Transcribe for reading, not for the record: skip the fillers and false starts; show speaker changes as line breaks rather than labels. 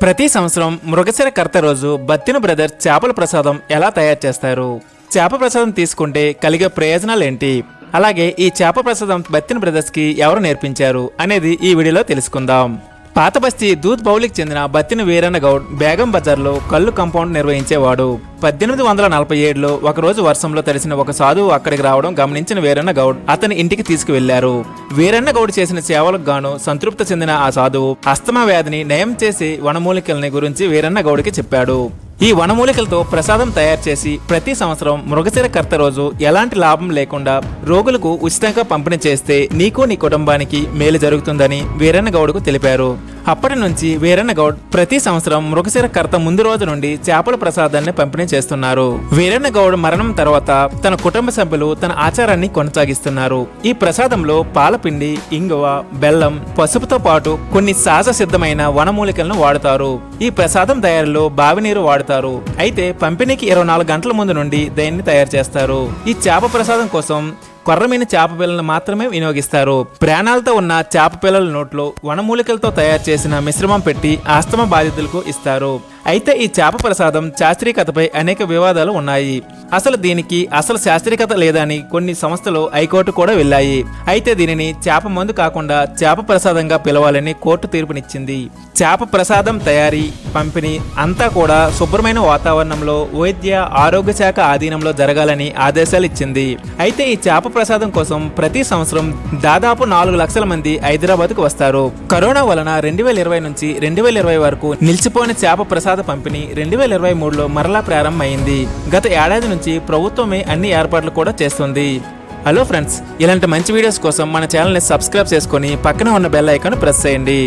ప్రతి సంవత్సరం మృగశిర కర్త రోజు బత్తిన బ్రదర్స్ చేపల ప్రసాదం ఎలా తయారు చేస్తారు, చేప ప్రసాదం తీసుకుంటే కలిగే ప్రయోజనాలు ఏంటి, అలాగే ఈ చేప ప్రసాదం బత్తిన బ్రదర్స్కి ఎవరు నేర్పించారు అనేది ఈ వీడియోలో తెలుసుకుందాం. పాత బస్తీ దూద్ బౌలికి చెందిన బత్తిన వీరన్న గౌడ్ బేగం బజార్లో కళ్ళు కాంపౌండ్ నిర్వహించేవాడు. 1847లో ఒకరోజు వర్షంలో తడిసిన ఒక సాధువు అక్కడికి రావడం గమనించిన వీరన్న గౌడ్ అతని ఇంటికి తీసుకువెళ్లారు. వీరన్న గౌడ్ చేసిన సేవలకు గాను సంతృప్తి చెందిన ఆ సాధువు అస్తమా వ్యాధిని నయం చేసి వనమూలికల్ని గురించి వీరన్న గౌడ్కి చెప్పాడు. ఈ వనమూలికలతో ప్రసాదం తయారు చేసి ప్రతి సంవత్సరం మృగశిర కర్త రోజు ఎలాంటి లాభం లేకుండా రోగులకు ఉచితంగా పంపిణీ చేస్తే నీకు నీ కుటుంబానికి మేలు జరుగుతుందని వీరన్న గౌడ్కు తెలిపారు. అప్పటి నుంచి వీరన్న గౌడ్ ప్రతి సంవత్సరం మృగశిర కర్త ముందు రోజు నుండి చేపల ప్రసాదాన్ని పంపిణీ చేస్తున్నారు. వీరన్న గౌడ్ మరణం తర్వాత తన కుటుంబ సభ్యులు తన ఆచారాన్ని కొనసాగిస్తున్నారు. ఈ ప్రసాదంలో పాలపిండి, ఇంగువ, బెల్లం, పసుపుతో పాటు కొన్ని సహజ సిద్ధమైన వనమూలికలను వాడుతారు. ఈ ప్రసాదం తయారీలో బావి నీరు వాడుతారు. అయితే పంపిణీకి 24 గంటల ముందు నుండి దీన్ని తయారు చేస్తారు. ఈ చేప ప్రసాదం కోసం కొర్రమీన చేప పిల్లలను మాత్రమే వినియోగిస్తారు. ప్రాణాలతో ఉన్న చేప పిల్లల నోట్లో వనమూలికలతో తయారు చేసిన మిశ్రమం పెట్టి ఆస్తమా బాధితులకు ఇస్తారు. అయితే ఈ చేప ప్రసాదం శాస్త్రీయతపై అనేక వివాదాలు ఉన్నాయి. అసలు దీనికి శాస్త్రీయత లేదని కొన్ని సంస్థలు హైకోర్టు కూడా వెళ్ళాయి. అయితే దీనిని చేప మందు కాకుండా చేప ప్రసాదంగా పిలవాలని కోర్టు తీర్పునిచ్చింది. చేప ప్రసాదం తయారీ, పంపిణీ అంతా కూడా శుభ్రమైన వాతావరణంలో వైద్య ఆరోగ్య శాఖ ఆధీనంలో జరగాలని ఆదేశాలు ఇచ్చింది. అయితే ఈ చేప ప్రసాదం కోసం ప్రతి సంవత్సరం దాదాపు 4 లక్షల మంది హైదరాబాద్కు వస్తారు. కరోనా వలన 2020 నుంచి 2020 వరకు నిలిచిపోయిన చేప ప్రసాద పంపిణీ 2023లో మరలా ప్రారంభమైంది. గత ఏడాది నుంచి ప్రభుత్వమే అన్ని ఏర్పాట్లు కూడా చేస్తుంది. హలో ఫ్రెండ్స్, ఇలాంటి మంచి వీడియోస్ కోసం మన ఛానల్ని సబ్స్క్రైబ్ చేసుకొని పక్కన ఉన్న బెల్ ఐకాన్ ప్రెస్ చేయండి.